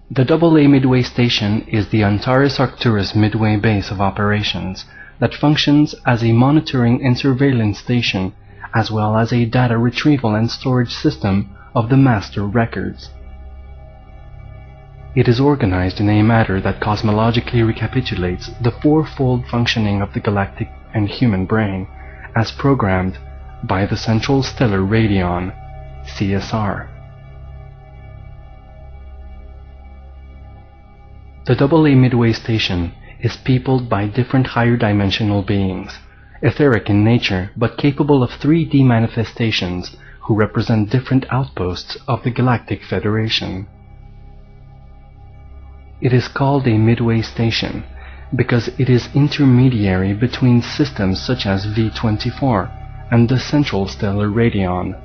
The AA Midway Station is the Antares Arcturus Midway base of operations that functions as a monitoring and surveillance station, as well as a data retrieval and storage system of the master records. It is organized in a manner that cosmologically recapitulates the fourfold functioning of the galactic and human brain, as programmed by the Central Stellar Radion, CSR. The AA Midway Station is peopled by different higher dimensional beings, etheric in nature but capable of 3D manifestations, who represent different outposts of the Galactic Federation. It is called a Midway Station because it is intermediary between systems such as V24 and the Central Stellar Radion.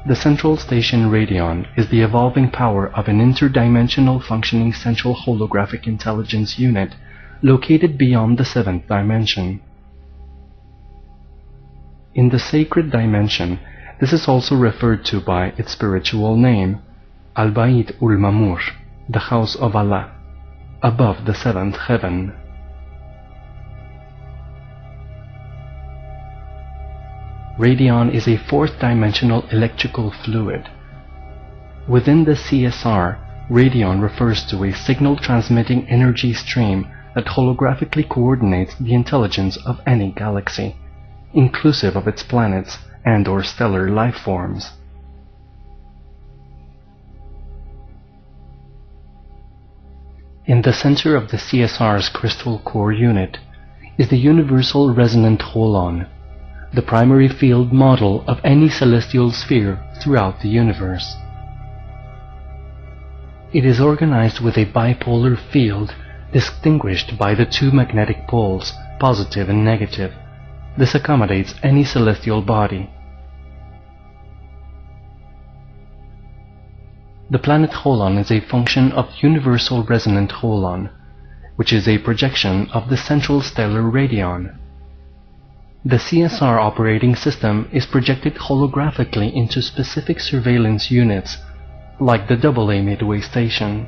The Central Station Radion is the evolving power of an interdimensional functioning central holographic intelligence unit located beyond the 7th dimension. In the sacred dimension, this is also referred to by its spiritual name, Al-Bait ul-Mamur, the House of Allah, above the 7th heaven. Radion is a fourth-dimensional electrical fluid. Within the CSR, radion refers to a signal-transmitting energy stream that holographically coordinates the intelligence of any galaxy, inclusive of its planets and/or stellar life forms. In the center of the CSR's crystal core unit is the Universal Resonant Holon, the primary field model of any celestial sphere throughout the universe. It is organized with a bipolar field distinguished by the two magnetic poles, positive and negative. This accommodates any celestial body. The planet Holon is a function of Universal Resonant Holon, which is a projection of the Central Stellar Radion. The CSR operating system is projected holographically into specific surveillance units, like the AA Midway Station.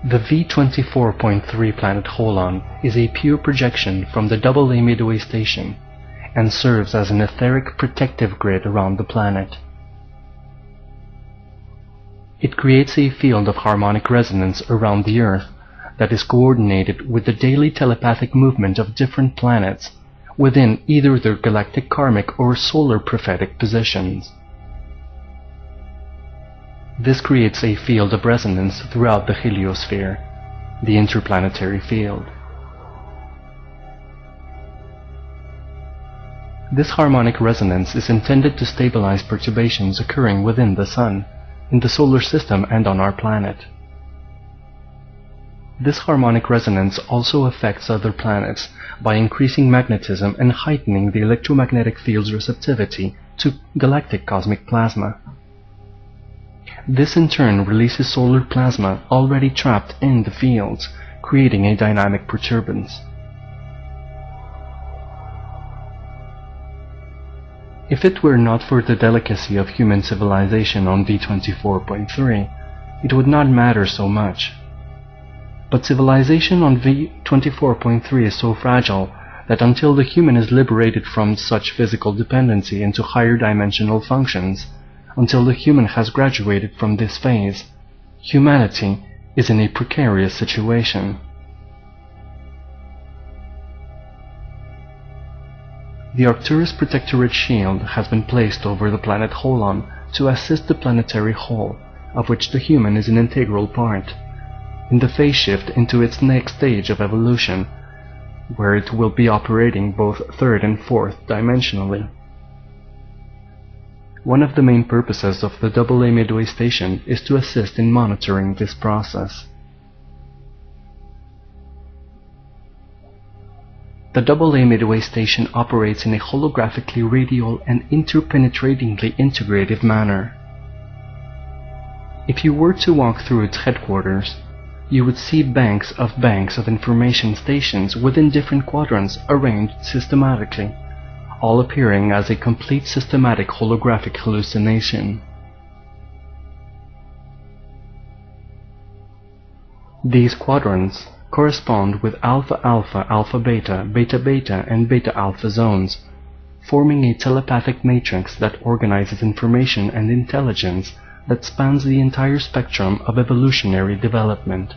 The V24.3 planet Holon is a pure projection from the AA Midway Station and serves as an etheric protective grid around the planet. It creates a field of harmonic resonance around the Earth that is coordinated with the daily telepathic movement of different planets within either their galactic karmic or solar prophetic positions. This creates a field of resonance throughout the heliosphere, the interplanetary field. This harmonic resonance is intended to stabilize perturbations occurring within the Sun, in the solar system and on our planet. This harmonic resonance also affects other planets by increasing magnetism and heightening the electromagnetic field's receptivity to galactic cosmic plasma. This in turn releases solar plasma already trapped in the fields, creating a dynamic perturbance. If it were not for the delicacy of human civilization on V24.3, it would not matter so much. But civilization on V24.3 is so fragile that until the human is liberated from such physical dependency into higher dimensional functions, until the human has graduated from this phase, humanity is in a precarious situation. The Arcturus Protectorate Shield has been placed over the planet Holon to assist the planetary whole, of which the human is an integral part, in the phase shift into its next stage of evolution, where it will be operating both third and fourth dimensionally. One of the main purposes of the AA Midway Station is to assist in monitoring this process. The AA Midway Station operates in a holographically radial and interpenetratingly integrative manner. If you were to walk through its headquarters, you would see banks of information stations within different quadrants arranged systematically, all appearing as a complete systematic holographic hallucination. These quadrants correspond with alpha alpha, alpha beta, beta beta, and beta alpha zones, forming a telepathic matrix that organizes information and intelligence that spans the entire spectrum of evolutionary development.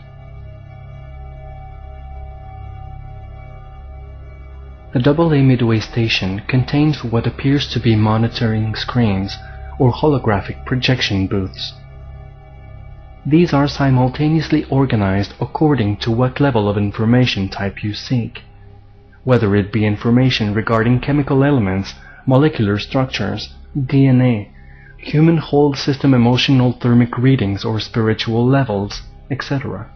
The AA Midway Station contains what appears to be monitoring screens or holographic projection booths. These are simultaneously organized according to what level of information type you seek, whether it be information regarding chemical elements, molecular structures, DNA, human whole system emotional thermic readings or spiritual levels, etc.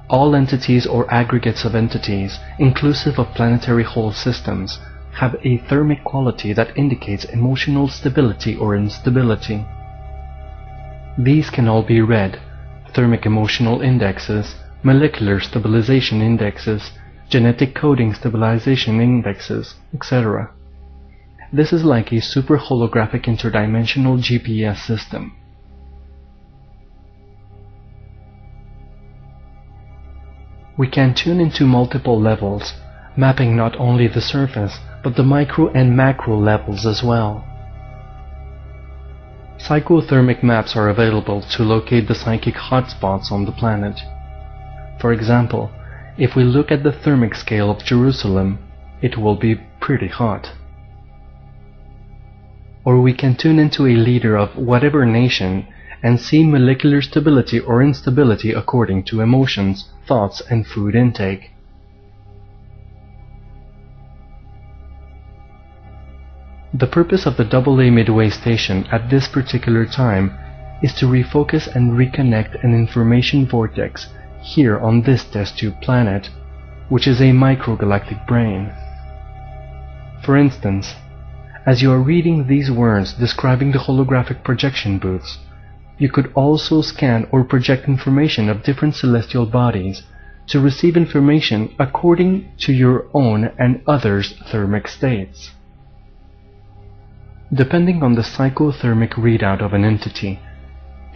All entities or aggregates of entities, inclusive of planetary whole systems, have a thermic quality that indicates emotional stability or instability. These can all be read: thermic emotional indexes, molecular stabilization indexes, genetic coding stabilization indexes, etc. This is like a super holographic interdimensional GPS system. We can tune into multiple levels, mapping not only the surface, but the micro and macro levels as well. Psychothermic maps are available to locate the psychic hotspots on the planet. For example, if we look at the thermic scale of Jerusalem, it will be pretty hot. Or we can tune into a leader of whatever nation and see molecular stability or instability according to emotions, thoughts, and food intake. The purpose of the AA Midway Station at this particular time is to refocus and reconnect an information vortex here on this test tube planet, which is a microgalactic brain. For instance, as you are reading these words describing the holographic projection booths, you could also scan or project information of different celestial bodies to receive information according to your own and others' thermic states. Depending on the psychothermic readout of an entity,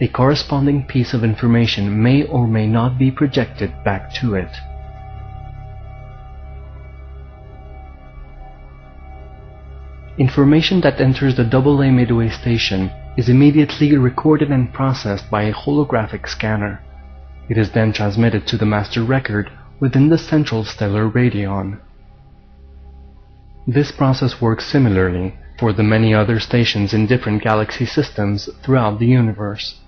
a corresponding piece of information may or may not be projected back to it. Information that enters the AA Midway Station is immediately recorded and processed by a holographic scanner. It is then transmitted to the master record within the central stellar radion. This process works similarly for the many other stations in different galaxy systems throughout the universe.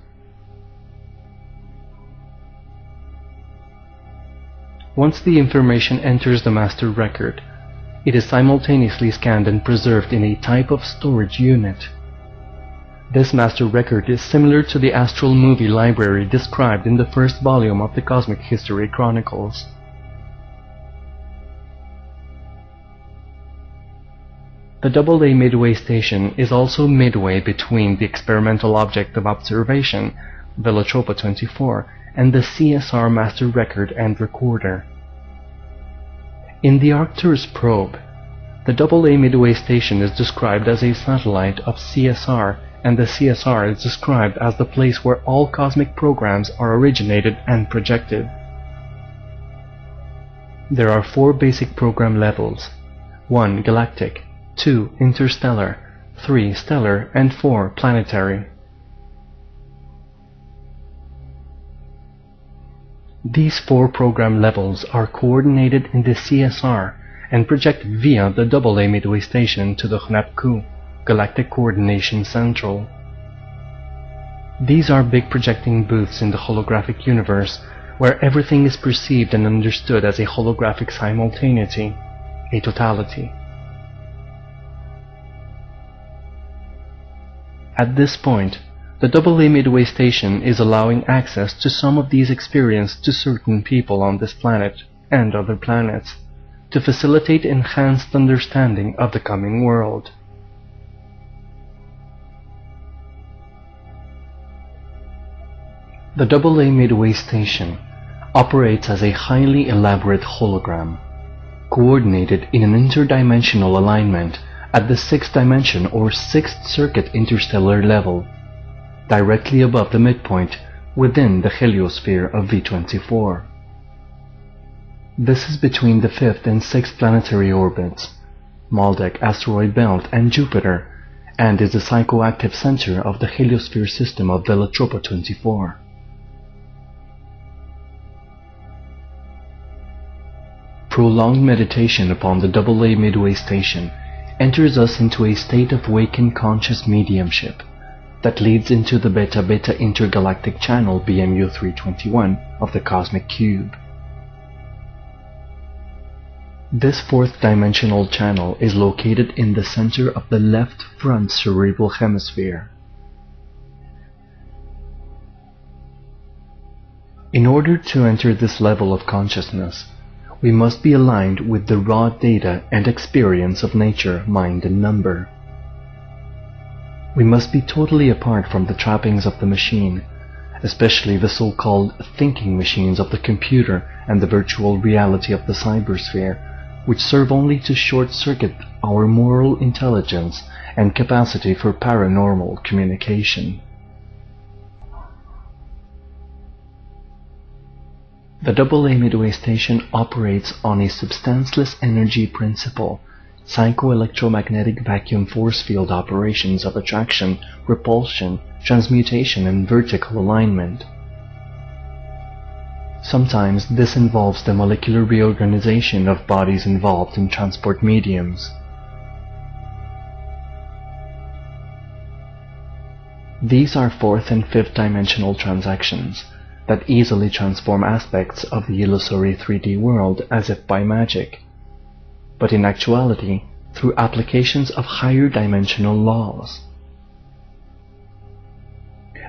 Once the information enters the master record, it is simultaneously scanned and preserved in a type of storage unit. This master record is similar to the astral movie library described in the first volume of the Cosmic History Chronicles. The AA Midway Station is also midway between the experimental object of observation, Velotropa 24, and the CSR master record and recorder. In the Arcturus probe, the AA Midway Station is described as a satellite of CSR, and the CSR is described as the place where all cosmic programs are originated and projected. There are 4 basic program levels: 1. Galactic, 2. Interstellar, 3. Stellar, and 4. Planetary. These 4 program levels are coordinated in the CSR and project via the AA Midway Station to the HNAP-Q, Galactic Coordination Central. These are big projecting booths in the holographic universe where everything is perceived and understood as a holographic simultaneity, a totality. At this point, the AA Midway Station is allowing access to some of these experiences to certain people on this planet and other planets to facilitate enhanced understanding of the coming world. The AA Midway Station operates as a highly elaborate hologram, coordinated in an interdimensional alignment at the 6th dimension or 6th circuit interstellar level, directly above the midpoint within the heliosphere of V24. This is between the 5th and 6th planetary orbits, Maldek asteroid belt, and Jupiter, and is the psychoactive center of the heliosphere system of Velatropa 24. Prolonged meditation upon the AA Midway Station enters us into a state of wakened conscious mediumship that leads into the Beta-Beta intergalactic channel BMU 321 of the Cosmic Cube. This 4th dimensional channel is located in the center of the left front cerebral hemisphere. In order to enter this level of consciousness, we must be aligned with the raw data and experience of nature, mind, and number. We must be totally apart from the trappings of the machine, especially the so-called thinking machines of the computer and the virtual reality of the cybersphere, which serve only to short-circuit our moral intelligence and capacity for paranormal communication. The AA Midway Station operates on a substanceless energy principle, psychoelectromagnetic vacuum force field operations of attraction, repulsion, transmutation, and vertical alignment. Sometimes this involves the molecular reorganization of bodies involved in transport mediums. These are 4th and 5th dimensional transactions that easily transform aspects of the illusory 3D world as if by magic, but in actuality through applications of higher dimensional laws.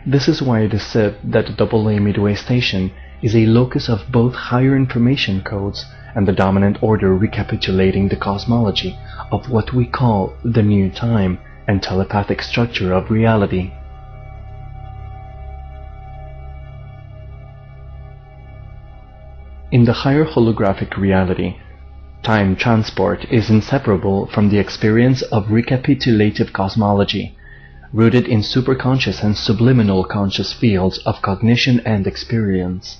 This is why it is said that the AA Midway Station is a locus of both higher information codes and the dominant order recapitulating the cosmology of what we call the new time and telepathic structure of reality. In the higher holographic reality, time transport is inseparable from the experience of recapitulative cosmology, rooted in superconscious and subliminal conscious fields of cognition and experience.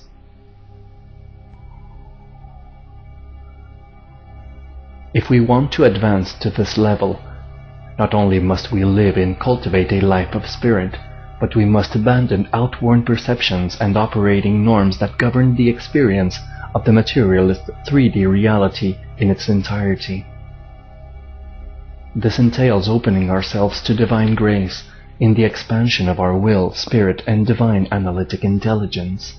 If we want to advance to this level, not only must we live and cultivate a life of spirit, but we must abandon outworn perceptions and operating norms that govern the experience of the materialist 3D reality in its entirety. This entails opening ourselves to divine grace in the expansion of our will, spirit, and divine analytic intelligence.